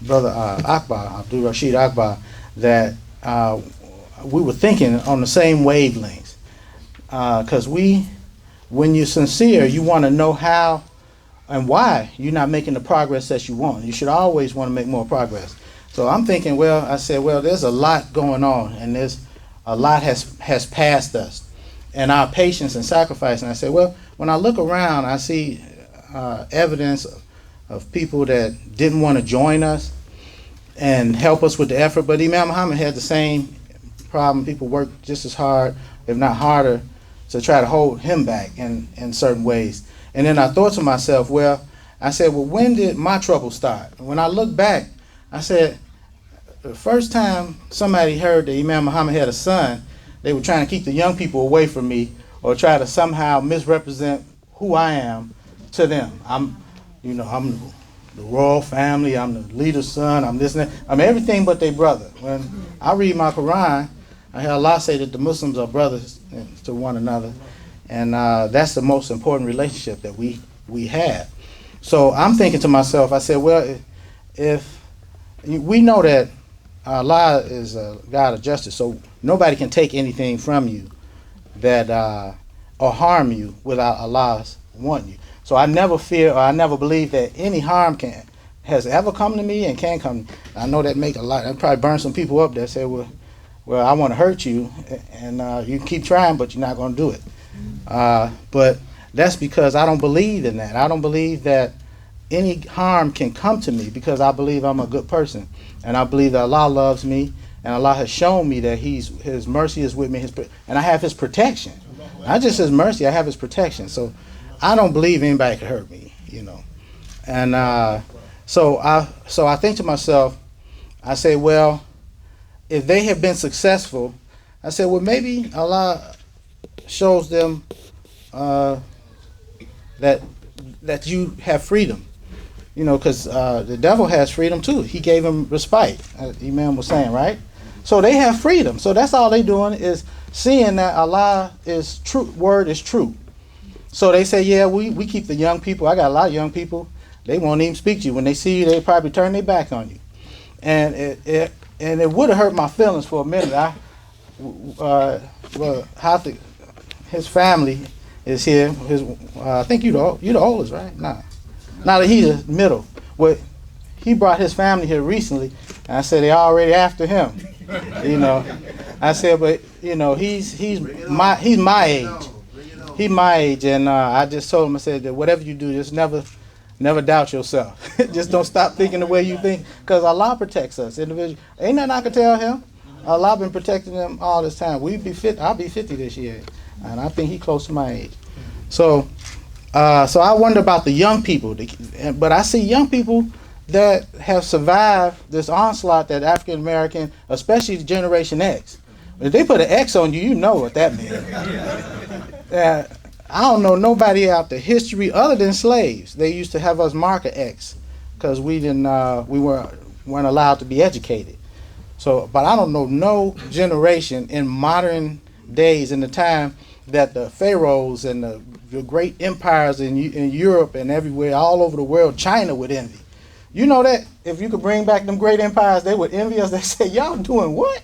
Brother Akbar, Abdul Rashid Akbar, that we were thinking on the same wavelengths. Because when you're sincere, you want to know how and why you're not making the progress that you want. You should always want to make more progress. So I'm thinking, I said, there's a lot going on, and there's a lot has passed us, and our patience and sacrifice. And I said, when I look around, I see evidence of people that didn't want to join us and help us with the effort. But Imam Muhammad had the same problem. People worked just as hard, if not harder, to try to hold him back in certain ways. And then I thought to myself, I said, when did my trouble start? When I look back, I said, the first time somebody heard that Imam Muhammad had a son, they were trying to keep the young people away from me or try to somehow misrepresent who I am to them. I'm the royal family, I'm the leader's son, I'm this and that. I'm everything but their brother. When I read my Quran, I hear Allah say that the Muslims are brothers to one another. And that's the most important relationship that we have. So I'm thinking to myself, I said, if we know that Allah is a God of justice, so nobody can take anything from you that or harm you without Allah's wanting you. So I never fear or I never believe that any harm has ever come to me and can come. I know that probably burn some people up that say, well, I want to hurt you, and you keep trying, but you're not going to do it. But that's because I don't believe in that. I don't believe that any harm can come to me because I believe I'm a good person. And I believe that Allah loves me, and Allah has shown me that His mercy is with me, and I have His protection. Not just His mercy, I have His protection. So I don't believe anybody could hurt me, And so I think to myself, I say, if they have been successful, I said, maybe Allah shows them that you have freedom, because the devil has freedom too. He gave him respite, as Imam was saying, right? So they have freedom. So that's all they doing is seeing that Allah is true, word is true. So they say, we keep the young people. I got a lot of young people. They won't even speak to you. When they see you, they probably turn their back on you. And it would have hurt my feelings for a minute. His family is here. I think you the oldest, right? Nah. Now that he's the middle. He brought his family here recently, and I said they already after him. I said, but he's my age. He's my age, and I just told him, I said that whatever you do, just never doubt yourself. Just don't stop thinking the way you think, because Allah protects us individually. Ain't nothing I can tell him. Allah been protecting them all this time. I'll be 50 this year, and I think he close to my age. So I wonder about the young people. But I see young people that have survived this onslaught that African American, especially Generation X. If they put an X on you, you know what that means. I don't know nobody out the history other than slaves. They used to have us mark an X because we weren't allowed to be educated. So, but I don't know no generation in modern days, in the time that the pharaohs and the great empires in Europe and everywhere, all over the world, China would envy. You know that if you could bring back them great empires, they would envy us. They say, y'all doing what?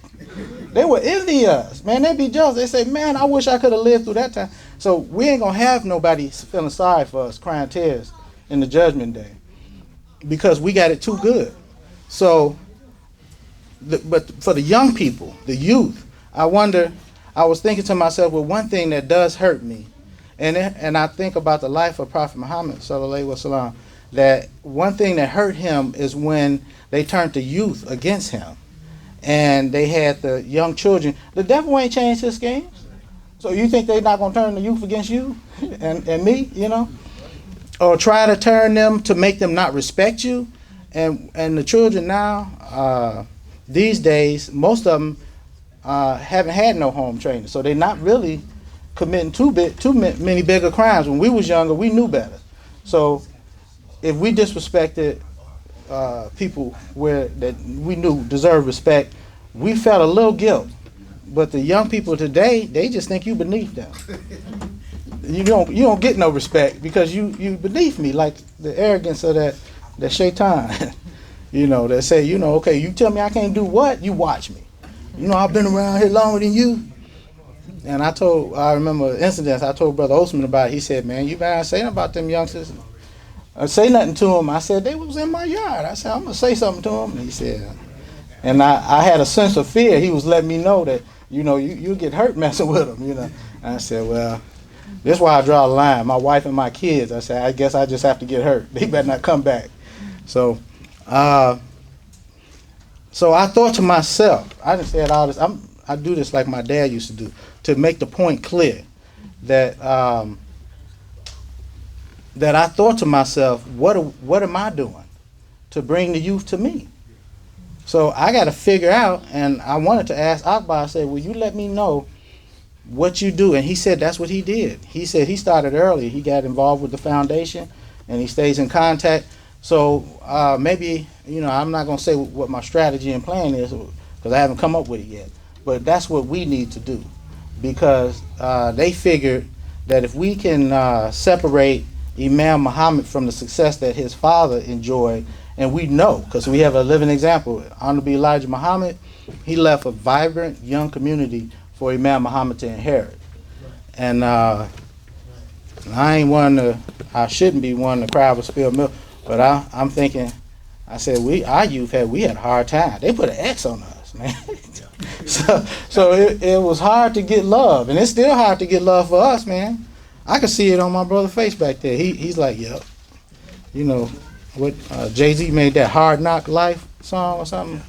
They would envy us. Man, they'd be jealous. They say, man, I wish I could have lived through that time. So we ain't going to have nobody feeling sorry for us, crying tears in the judgment day, because we got it too good. So, but for the young people, the youth, I was thinking to myself, one thing that does hurt me, and I think about the life of Prophet Muhammad, sallallahu alaihi wasallam, that one thing that hurt him is when they turned the youth against him. And they had the young children. The devil ain't changed his schemes. So you think they're not going to turn the youth against you and me, Or try to turn them to make them not respect you? And the children now, these days, most of them haven't had no home training. So they're not really committing too many bigger crimes. When we was younger, we knew better. So if we disrespected people that we knew deserve respect, we felt a little guilt. But the young people today, they just think you beneath them. You don't get no respect because you beneath me, like the arrogance of that shaitan. That say, okay, you tell me I can't do what, you watch me. I've been around here longer than you. And I remember incidents, I told Brother Osman about it. He said, man, you better say nothing about them youngsters. Say nothing to them. I said, they was in my yard. I said, I'm going to say something to them. And he said, and I had a sense of fear. He was letting me know that, you get hurt messing with them, And I said, well, this is why I draw the line. My wife and my kids, I said, I guess I just have to get hurt. They better not come back. So I thought to myself, I just said all this, I do this like my dad used to do, to make the point clear that that I thought to myself, what am I doing to bring the youth to me? So I got to figure out, and I wanted to ask Akbar, I said, will you let me know what you do? And he said that's what he did. He said he started early. He got involved with the foundation, and he stays in contact. So maybe, I'm not going to say what my strategy and plan is, because I haven't come up with it yet. But that's what we need to do, because they figured that if we can separate Imam Mohammed from the success that his father enjoyed, and we know, because we have a living example, Honorable Elijah Muhammad, he left a vibrant young community for Imam Muhammad to inherit. And I shouldn't be one to cry over spilled milk, but I'm thinking, I said, our youth we had a hard time. They put an X on us, man. so it was hard to get love, and it's still hard to get love for us, man. I could see it on my brother's face back there. He's like, yep. What Jay-Z made that Hard Knock Life song or something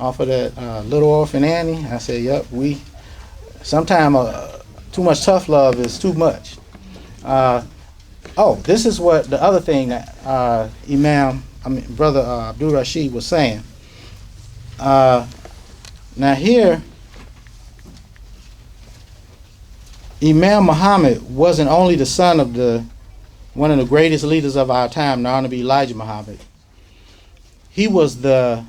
off of that Little Orphan Annie. I said, yep, sometimes too much tough love is too much. This is what the other thing that Brother Abdul Rashid was saying. Now here, Imam Muhammad wasn't only the son of one of the greatest leaders of our time, the Honorable Elijah Muhammad. He was the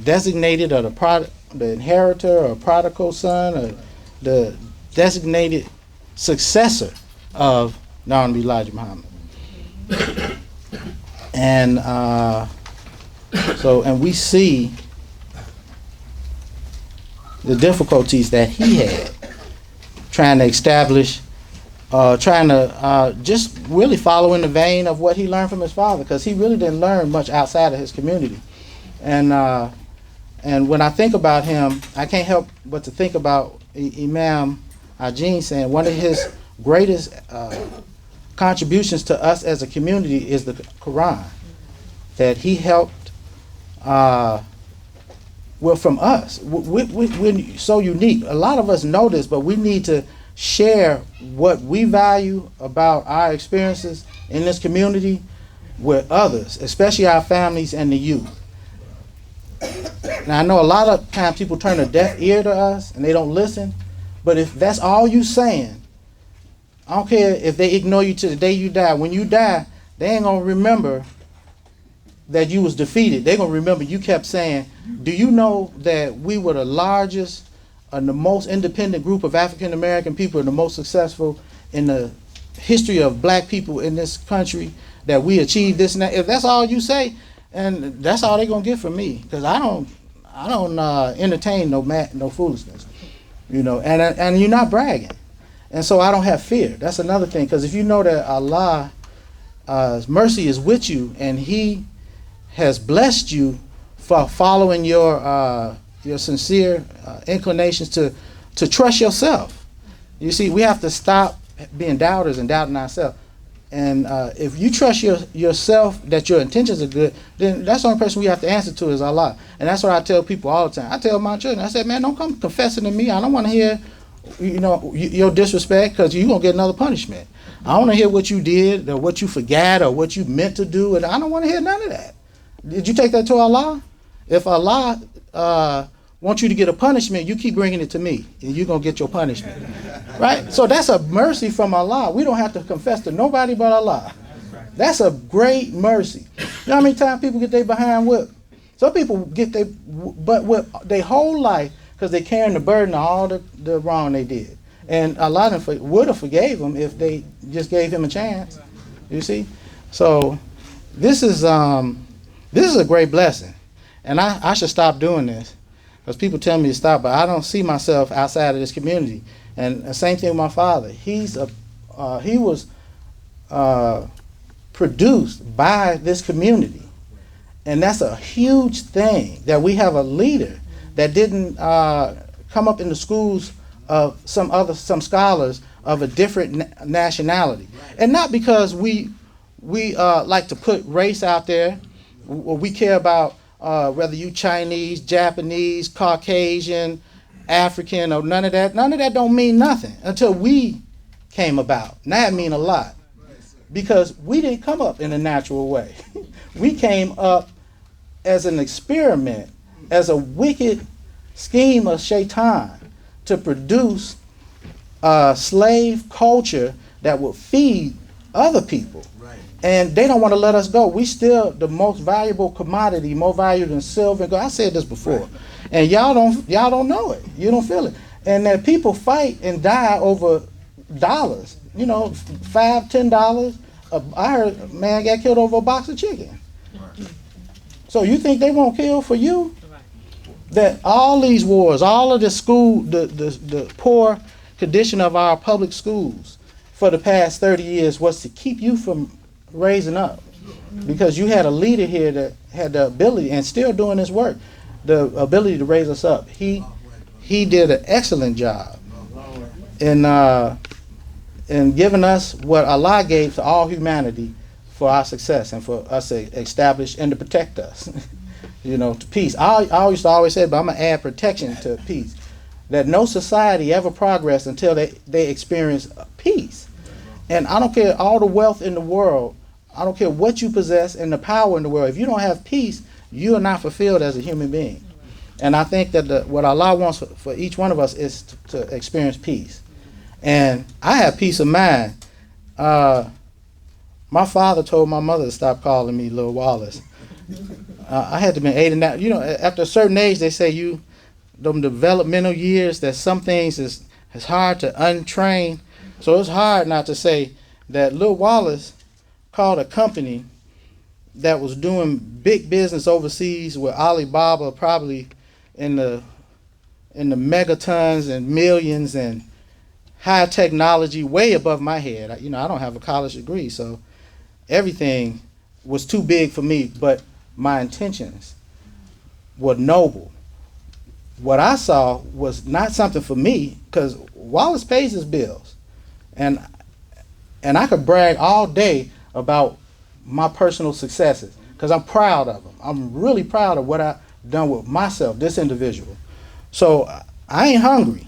designated or the inheritor or prodigal son, or the designated successor of the Honorable Elijah Muhammad. And and we see the difficulties that he had trying to establish, just really follow in the vein of what he learned from his father, because he really didn't learn much outside of his community. And when I think about him, I can't help but to think about Imam Ajin saying one of his greatest contributions to us as a community is the Quran, that he helped from us. We're so unique. A lot of us know this, but we need to share what we value about our experiences in this community with others, especially our families and the youth. Now, I know a lot of times people turn a deaf ear to us and they don't listen, but if that's all you saying, I don't care if they ignore you to the day you die. When you die, they ain't gonna remember that you was defeated. They're gonna remember you kept saying, do you know that we were the largest and the most independent group of African American people and the most successful in the history of black people in this country, that we achieved this and that? If that's all you say, and that's all they're gonna get from me, because I don't entertain no foolishness, and you're not bragging, and so I don't have fear. That's another thing, because if you know that Allah's mercy is with you and He has blessed you for following your sincere inclinations to trust yourself. You see, we have to stop being doubters and doubting ourselves. And if you trust yourself that your intentions are good, then that's the only person we have to answer to is Allah. And that's what I tell people all the time. I tell my children, I said, man, don't come confessing to me. I don't want to hear your disrespect, because you're going to get another punishment. I want to hear what you did or what you forgot or what you meant to do, and I don't want to hear none of that. Did you take that to Allah? If Allah wants you to get a punishment, you keep bringing it to me, and you're going to get your punishment. Right? So that's a mercy from Allah. We don't have to confess to nobody but Allah. That's a great mercy. You know how many times people get their behind whipped? Some people get their butt whipped their whole life because they're carrying the burden of all the wrong they did. And Allah would have forgave them if they just gave him a chance. You see? So this is a great blessing, and I should stop doing this because people tell me to stop, but I don't see myself outside of this community. And the same thing with my father. He was produced by this community, and that's a huge thing that we have a leader that didn't come up in the schools of some scholars of a different nationality, and not because we like to put race out there, or we care about whether you Chinese, Japanese, Caucasian, African, or none of that. None of that don't mean nothing until we came about. Now it mean a lot because we didn't come up in a natural way. We came up as an experiment, as a wicked scheme of Shaitan to produce a slave culture that would feed other people. And they don't want to let us go. We still the most valuable commodity, more valuable than silver and gold. I said this before, and y'all don't know it. You don't feel it. And that people fight and die over dollars. You know, $5, $10. I heard a man got killed over a box of chicken. So you think they won't kill for you? That all these wars, all of the school, the poor condition of our public schools for the past 30 years was to keep you from raising up, because you had a leader here that had the ability and still doing this work, the ability to raise us up. He did an excellent job in giving us what Allah gave to all humanity for our success and for us to establish and to protect us, to peace. I used to always say, but I'm gonna add protection to peace. That no society ever progressed until they experience peace. And I don't care all the wealth in the world, I don't care what you possess and the power in the world. If you don't have peace, you are not fulfilled as a human being. And I think that what Allah wants for each one of us is to experience peace. And I have peace of mind. My father told my mother to stop calling me Lil Wallace. I had to be 8 and 9. After a certain age, they say them developmental years, that some things is hard to untrain. So it's hard not to say that Lil Wallace called a company that was doing big business overseas with Alibaba, probably in the megatons and millions and high technology, way above my head. I don't have a college degree, so everything was too big for me, but my intentions were noble. What I saw was not something for me, because Wallace pays his bills. And I could brag all day about my personal successes, because I'm proud of them. I'm really proud of what I've done with myself, this individual. So I ain't hungry.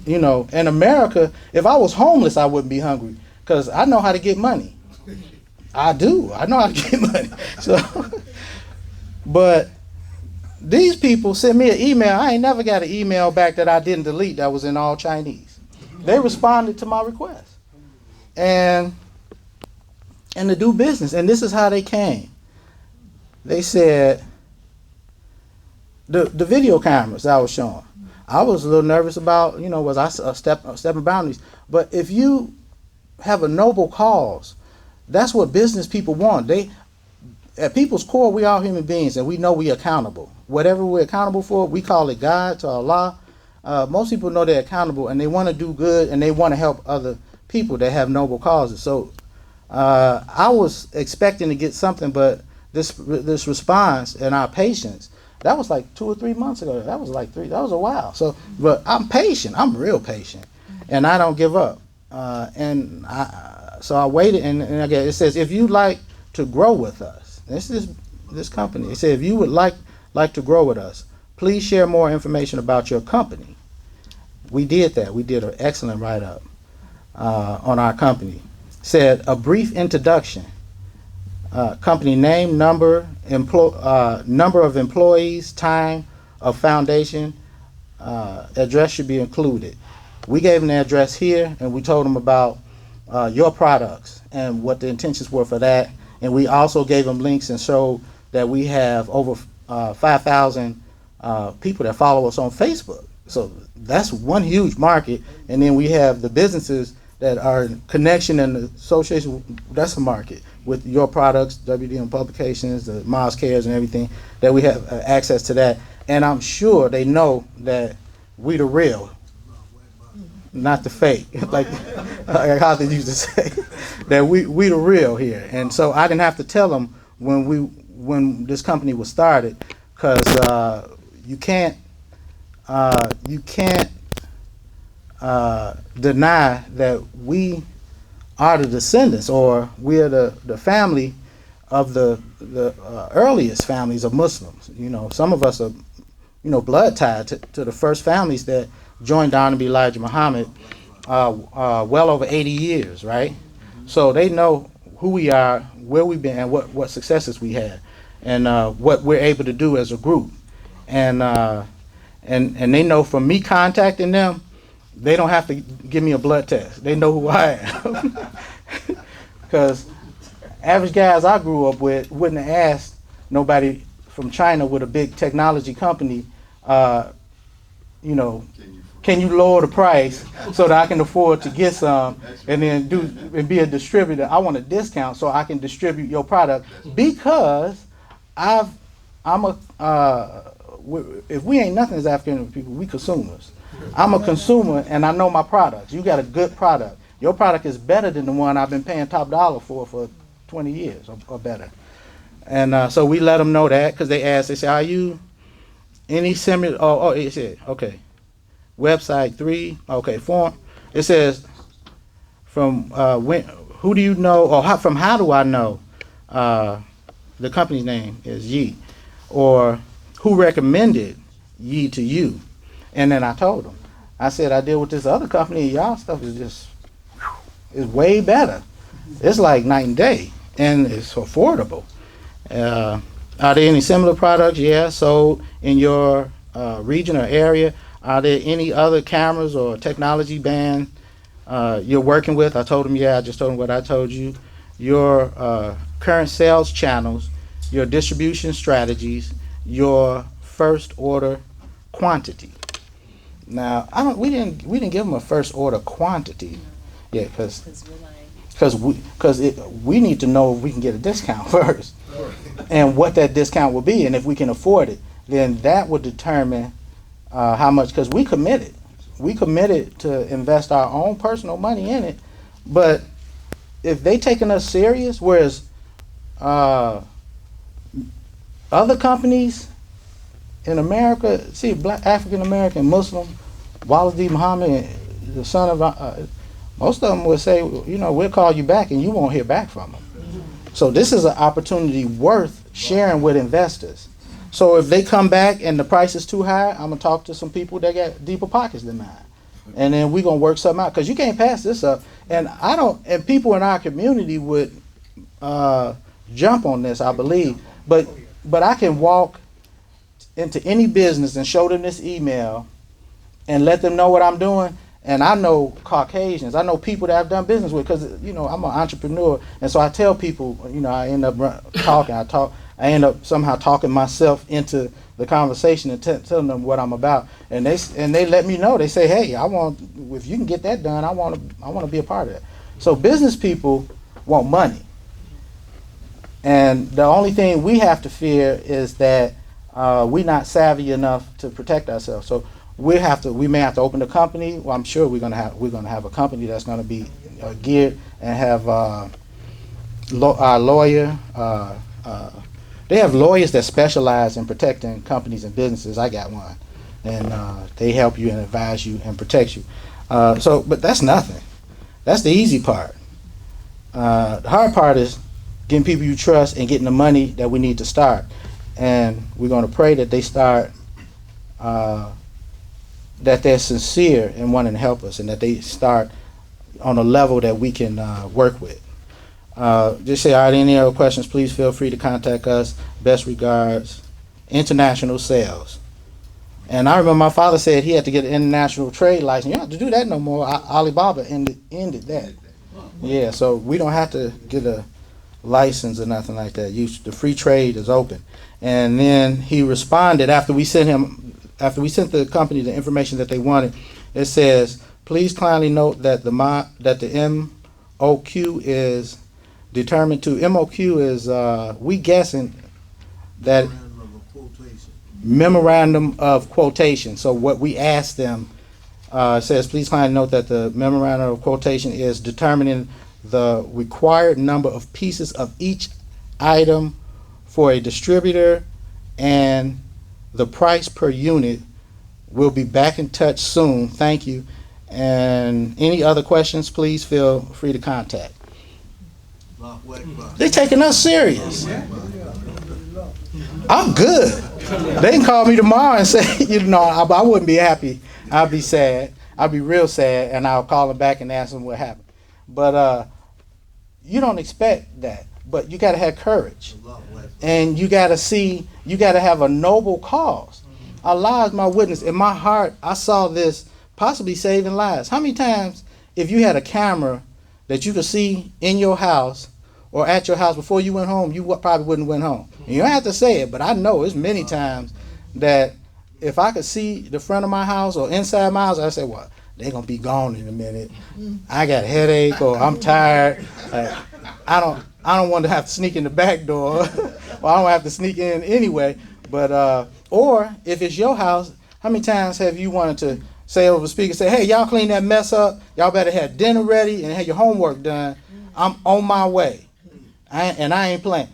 In America, if I was homeless, I wouldn't be hungry, because I know how to get money. I do. I know how to get money. So, but these people sent me an email. I ain't never got an email back that I didn't delete that was in all Chinese. They responded to my request. And to do business. And this is how they came. They said, the video cameras I was showing, I was a little nervous about, was I stepping boundaries. But if you have a noble cause, that's what business people want. At people's core, we are human beings, and we know we accountable. Whatever we're accountable for, we call it God, to Allah. Most people know they're accountable, and they want to do good, and they want to help other people that have noble causes. So I was expecting to get something, but this response and our patience, that was like 2 or 3 months ago. That was a while. So, but I'm patient. I'm real patient, and I don't give up. So I waited, and again, it says, if you like to grow with us, this company. It said, if you would like to grow with us, please share more information about your company. We did that. We did an excellent write-up on our company. Said, a brief introduction. Company name, number of employees, time of foundation, address should be included. We gave them the address here, and we told them about your products and what the intentions were for that. And we also gave them links and showed that we have over 5,000 people that follow us on Facebook. So that's one huge market. And then we have the businesses that are in connection and association. That's a market. with your products, WDM Publications, the Mosque Cares and everything, that we have access to that. And I'm sure they know that we the real, not the fake, like how they used to say, that we the real here. And so I didn't have to tell them when this company was started, because you can't deny that we are the descendants, or we are the family of the earliest families of Muslims. You know, some of us are, you know, blood tied to the first families that joined down to be Elijah Muhammad well over 80 years, right? So they know who we are, where we've been, and what successes we had, and what we're able to do as a group. And they know from me contacting them, they don't have to give me a blood test. They know who I am. Because average guys I grew up with wouldn't have asked nobody from China with a big technology company, you know, can you lower the price so that I can afford to get some and then be a distributor? I want a discount so I can distribute your product, because if we ain't nothing as African people, we consumers. I'm a consumer and I know my products. You got a good product. Your product is better than the one I've been paying top dollar for 20 years or better. And so we let them know that, because they asked, they say, are you any similar? Oh, it said, okay. Website 3, okay, form. It says, from who do you know, or how do I know the company's name is Yi, or who recommended Yi to you? And then I told them, I said, I deal with this other company, y'all stuff is just, is way better. It's like night and day, and it's affordable. Are there any similar products? Yeah, sold in your region or area. Are there any other cameras or technology band you're working with? I told them, yeah, I just told them what I told you. Your current sales channels, your distribution strategies, your first order quantity. Now, we didn't give them a first order quantity, yeah, because we need to know if we can get a discount first, and what that discount will be, and if we can afford it, then that would determine how much. Because we committed to invest our own personal money in it, but if they taking us serious, whereas other companies in America, see, Black African American Muslim, Warithudeen Mohammed, the son of, most of them will say, you know, we'll call you back, and you won't hear back from them. So this is an opportunity worth sharing with investors. So if they come back and the price is too high, I'm gonna talk to some people that got deeper pockets than mine, and then we're gonna work something out, because you can't pass this up. And and people in our community would jump on this, I believe. But I can walk into any business and show them this email and let them know what I'm doing. And I know Caucasians, I know people that I've done business with, because, you know, I'm an entrepreneur, and so I tell people, you know, I end up talking, I end up somehow talking myself into the conversation and telling them what I'm about, and they let me know. They say, hey, if you can get that done, I want to be a part of that. So business people want money, and the only thing we have to fear is that we're not savvy enough to protect ourselves. So we may have to open a company. Well, I'm sure we're gonna have a company that's gonna be geared and have our lawyer. They have lawyers that specialize in protecting companies and businesses. I got one, and they help you and advise you and protect you. But that's nothing. That's the easy part. The hard part is getting people you trust and getting the money that we need to start. And we're going to pray that they start, that they're sincere in wanting to help us, and that they start on a level that we can work with. Just say, all right, any other questions, please feel free to contact us. Best regards, International Sales. And I remember my father said he had to get an international trade license. You don't have to do that no more. Alibaba ended that. Yeah, so we don't have to get a license or nothing like that. The free trade is open. And then he responded after we sent the company the information that they wanted. It says, please kindly note that the MOQ is determined to, MOQ is, we guessing that memorandum of quotation. So what we asked them says, please kindly note that the memorandum of quotation is determining the required number of pieces of each item for a distributor and the price per unit. We'll be back in touch soon. Thank you. And any other questions, please feel free to contact. They taking us serious. I'm good. They can call me tomorrow and say, you know, I wouldn't be happy. I'd be sad. I'd be real sad, and I'll call them back and ask them what happened. But you don't expect that. But you got to have courage. And you got to see, you got to have a noble cause. Allah is my witness. In my heart, I saw this possibly saving lives. How many times, if you had a camera that you could see in your house or at your house before you went home, you probably wouldn't went home. And you don't have to say it, but I know it's many times that if I could see the front of my house or inside my house, I say, well, they're going to be gone in a minute. I got a headache or I'm tired. I don't want to have to sneak in the back door. Well, I don't have to sneak in anyway. But or if it's your house, how many times have you wanted to say over the speaker, say, hey, y'all clean that mess up. Y'all better have dinner ready and have your homework done. I'm on my way. I ain't playing.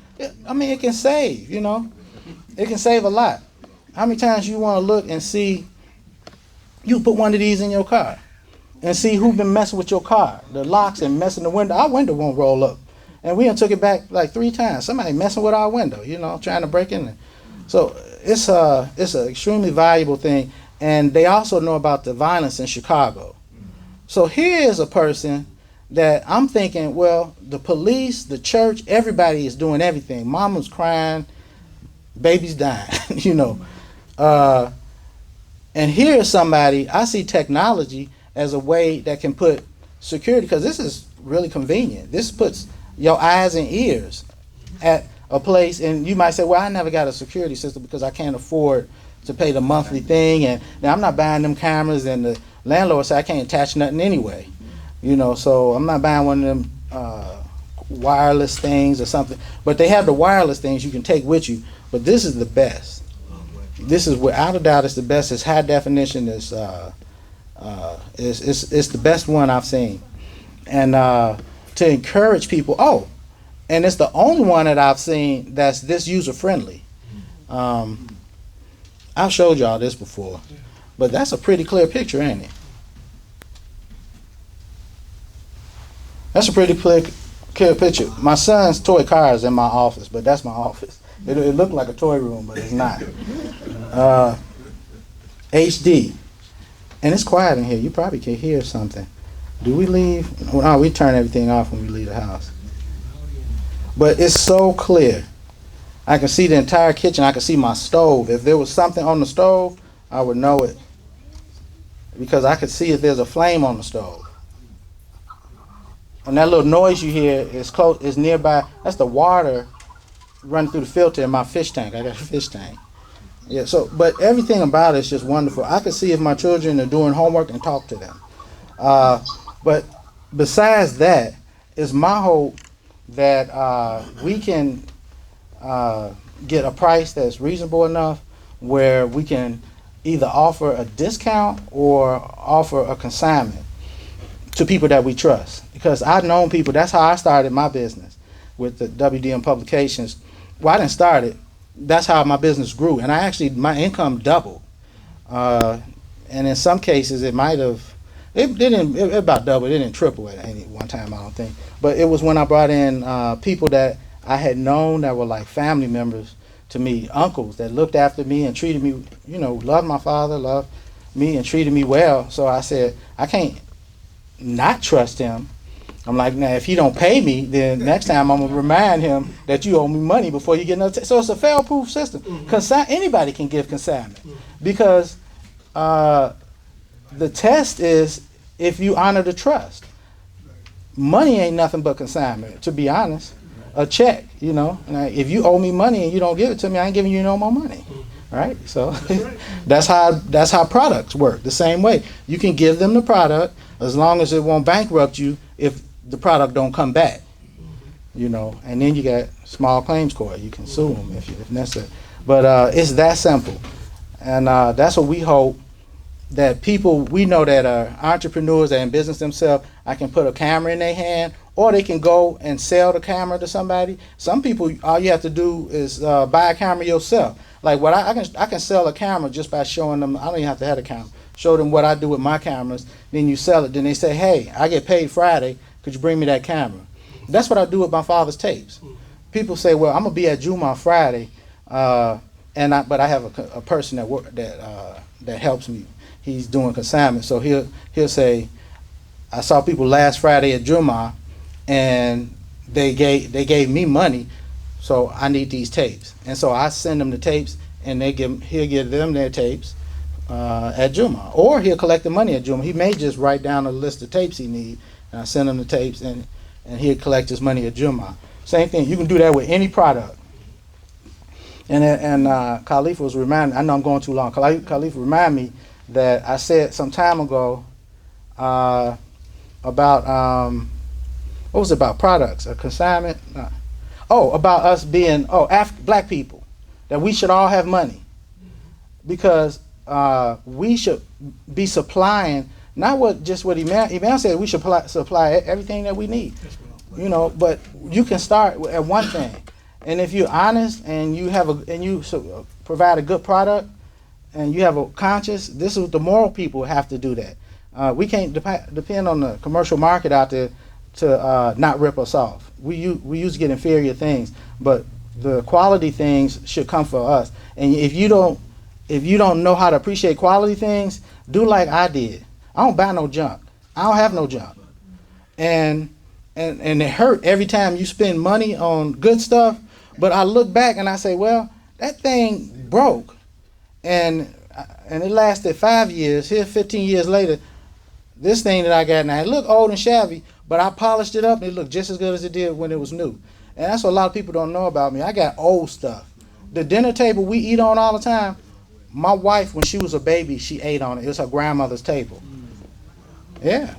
I mean, it can save, you know. It can save a lot. How many times you want to look and see, you put one of these in your car and see who been messing with your car. The locks and messing the window. Our window won't roll up. And we done took it back like 3 times. Somebody messing with our window, you know, trying to break in there. So it's an extremely valuable thing. And they also know about the violence in Chicago. So here is a person that I'm thinking, well, the police, the church, everybody is doing everything. Mama's crying, baby's dying, you know. And here's somebody, I see technology as a way that can put security, because this is really convenient. This puts your eyes and ears at a place, and you might say, well, I never got a security system because I can't afford to pay the monthly thing, and now I'm not buying them cameras, and the landlord said I can't attach nothing anyway. You know, so I'm not buying one of them wireless things or something. But they have the wireless things you can take with you. But this is the best. This is without a doubt, it's the best. It's high definition. It's the best one I've seen. And to encourage people. Oh, and it's the only one that I've seen that's this user friendly. I've showed y'all this before, but that's a pretty clear picture, ain't it? That's a pretty clear picture. My son's toy car is in my office, but that's my office. It looked like a toy room, but it's not. HD. And it's quiet in here. You probably can hear something. Do we leave? No, we turn everything off when we leave the house. But it's so clear. I can see the entire kitchen. I can see my stove. If there was something on the stove, I would know it. Because I could see if there's a flame on the stove. And that little noise you hear is close, is nearby. That's the water running through the filter in my fish tank. I got a fish tank. Yeah. So, but everything about it is just wonderful. I can see if my children are doing homework and talk to them. But besides that, it's my hope that we can get a price that's reasonable enough where we can either offer a discount or offer a consignment to people that we trust. Because I've known people, that's how I started my business with the WDM publications. Well, I didn't start it. That's how my business grew. And my income doubled. And in some cases, it might have, it about doubled. It didn't triple at any one time, I don't think. But it was when I brought in people that I had known that were like family members to me, uncles that looked after me and treated me, you know, loved my father, loved me and treated me well. So I said, I can't not trust him. I'm like, now if he don't pay me, then next time I'm gonna remind him that you owe me money before you get another. So it's a fail-proof system. Anybody can give consignment because the test is if you honor the trust. Money ain't nothing but consignment, to be honest. A check, you know. Now, if you owe me money and you don't give it to me, I ain't giving you no more money. Right? So that's how products work. The same way. You can give them the product as long as it won't bankrupt you if the product don't come back. you know, and then you got small claims court. You can sue them if necessary. But it's that simple, and that's what we hope that people, we know that entrepreneurs that are in business themselves, I can put a camera in their hand, or they can go and sell the camera to somebody. Some people, all you have to do is buy a camera yourself. Like what I can sell a camera just by showing them. I don't even have to have a camera. Show them what I do with my cameras. Then you sell it. Then they say, hey, I get paid Friday. Could you bring me that camera? That's what I do with my father's tapes. People say, well, I'm gonna be at Juma Friday, but I have a person that helps me. He's doing consignment, so he'll say, I saw people last Friday at Juma, and they gave me money, so I need these tapes, and so I send them the tapes, and he'll give them their tapes at Juma, or he'll collect the money at Juma. He may just write down a list of tapes he needs, and I send him the tapes, and he'll collect his money at Juma. Same thing, you can do that with any product. And Khalifa was reminding, I know I'm going too long, Khalifa reminded me that I said some time ago about, what was it about products, a consignment? About us being, black people, that we should all have money. Because we should be supplying, not what Imam said, we should supply everything that we need. You know, but you can start at one thing. And if you're honest and you provide a good product, and you have a conscience, this is what the moral people have to do that. We can't depend on the commercial market out there to not rip us off. We used to get inferior things, but the quality things should come for us. And if you don't know how to appreciate quality things, do like I did. I don't buy no junk. I don't have no junk. And it hurt every time you spend money on good stuff, but I look back and I say, well, that thing broke. And it lasted 5 years. Here, 15 years later, this thing that I got now, it looked old and shabby, but I polished it up and it looked just as good as it did when it was new. And that's what a lot of people don't know about me. I got old stuff. The dinner table we eat on all the time, my wife, when she was a baby, she ate on it. It was her grandmother's table. Yeah.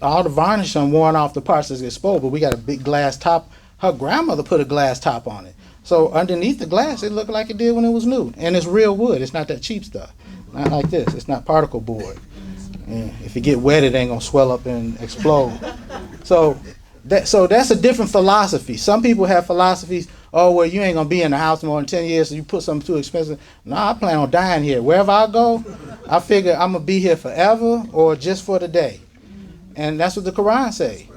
All the varnish on worn off the parts is exposed, but we got a big glass top. Her grandmother put a glass top on it. So underneath the glass, it looked like it did when it was new. And it's real wood. It's not that cheap stuff. Not like this. It's not particle board. And if it get wet, it ain't going to swell up and explode. So that's a different philosophy. Some people have philosophies, oh, well, you ain't going to be in the house more than 10 years, so you put something too expensive. No, I plan on dying here. Wherever I go, I figure I'm going to be here forever or just for the day. And that's what the Quran say.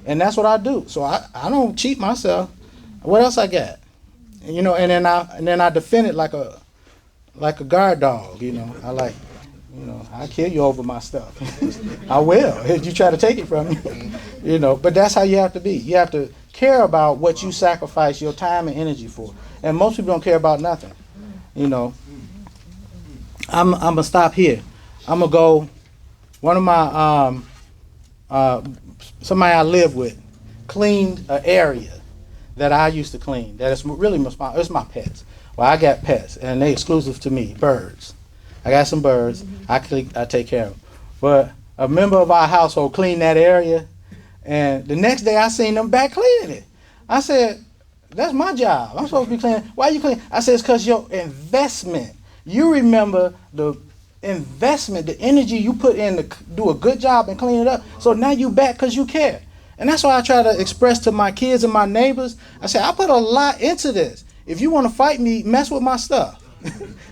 And that's what I do. So I don't cheat myself. What else I got? You know, and then I defend it like a guard dog. You know, I kill you over my stuff. I will if you try to take it from me. You know, but that's how you have to be. You have to care about what you sacrifice your time and energy for. And most people don't care about nothing. You know, I'm gonna stop here. I'm gonna go. One of my somebody I live with cleaned an area that I used to clean. That is really it's my pets. Well, I got pets, and they exclusive to me. Birds. I got some birds. I take care of them. But a member of our household cleaned that area, and the next day I seen them back cleaning it. I said, "That's my job. I'm supposed to be cleaning. Why are you cleaning?" I said, "It's because your investment. You remember the investment, the energy you put in to do a good job and clean it up. So now you back because you care." And that's why I try to express to my kids and my neighbors. I say, I put a lot into this. If you want to fight me, mess with my stuff.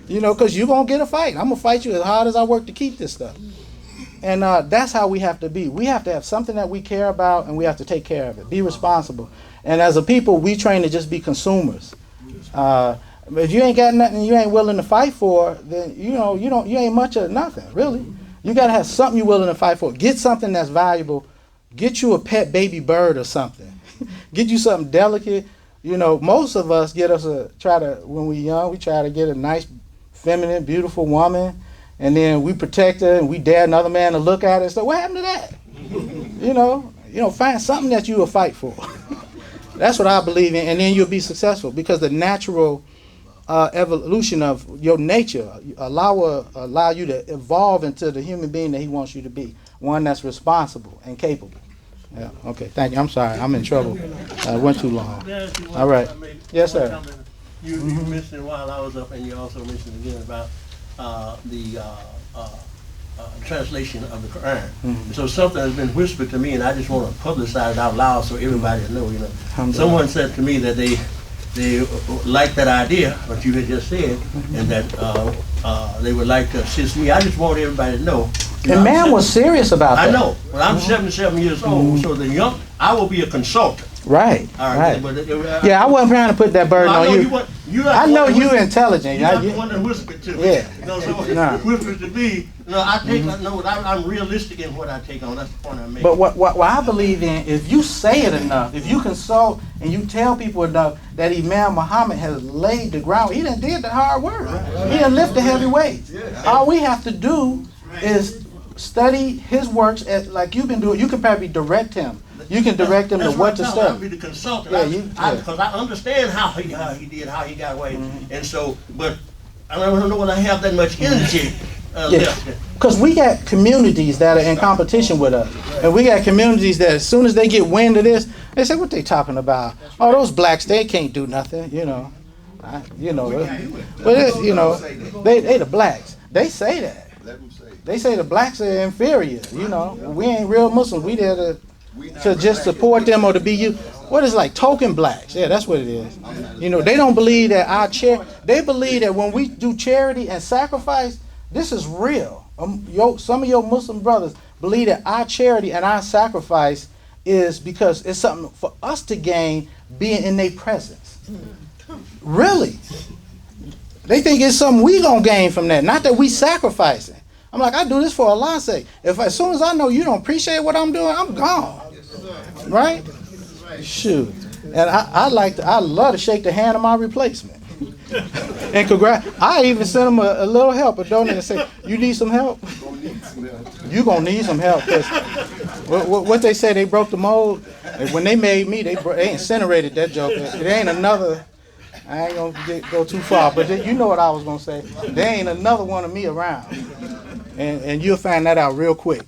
You know, because you're going to get a fight. I'm going to fight you as hard as I work to keep this stuff. And that's how we have to be. We have to have something that we care about, and we have to take care of it. Be responsible. And as a people, we train to just be consumers. If you ain't got nothing you ain't willing to fight for, then you ain't much of nothing, really. You got to have something you're willing to fight for. Get something that's valuable. Get you a pet baby bird or something. Get you something delicate. You know, most of us when we're young, we try to get a nice, feminine, beautiful woman, and then we protect her and we dare another man to look at her. So what happened to that? You know, find something that you will fight for. That's what I believe in, and then you'll be successful, because the natural evolution of your nature allow you to evolve into the human being that he wants you to be, one that's responsible and capable. Yeah. Okay. Thank you. I'm sorry. I'm in trouble. I went too long. All right. Yes, sir. You mentioned while I was up, and you also mentioned again about the translation of the Quran. So something has been whispered to me, and I just want to publicize it out loud so everybody will know. Someone said to me that they like that idea, what you had just said, and that they would like to assist me. I just want everybody to know. And man was serious about that. I know. Well, I'm 77 years old, so I will be a consultant. Right. All right. But, yeah, I wasn't trying to put that burden on you. I know you're intelligent. You're not the one that whispered to me. Yeah. So whispered to me. I take. I'm realistic in what I take on. That's the point I'm making. But what I believe in, if you say it enough, if you consult and you tell people enough that Imam Mohammed has laid the ground, he done did the hard work. He done lift the heavy weights. All we have to do is study his works like you've been doing. You can probably direct him. You can direct him to what to study. I'll be the consultant. Because I understand how he got away. And so, but I don't know when I have that much energy left. Because we got communities that are in competition with us. And we got communities that as soon as they get wind of this, they say, what they talking about? Oh, those blacks, they can't do nothing, But they the blacks. They say that. They say the blacks are inferior, We ain't real Muslims. We there to just support them or to be you. What is like token blacks? Yeah, that's what it is. They don't believe that they believe that when we do charity and sacrifice, this is real. Some of your Muslim brothers believe that our charity and our sacrifice is because it's something for us to gain being in their presence. Really. They think it's something we gonna gain from that, not that we sacrificing. I'm like, I do this for Allah's sake. As soon as I know you don't appreciate what I'm doing, I'm gone. Right? Shoot. And I love to shake the hand of my replacement. And congrats. I even sent them a little help, a donate and say, you need some help? You're going to need some help. Because what they say, they broke the mold. And when they made me, they incinerated that joke. It ain't another, I ain't going to go too far, but you know what I was going to say. There ain't another one of me around. And you'll find that out real quick.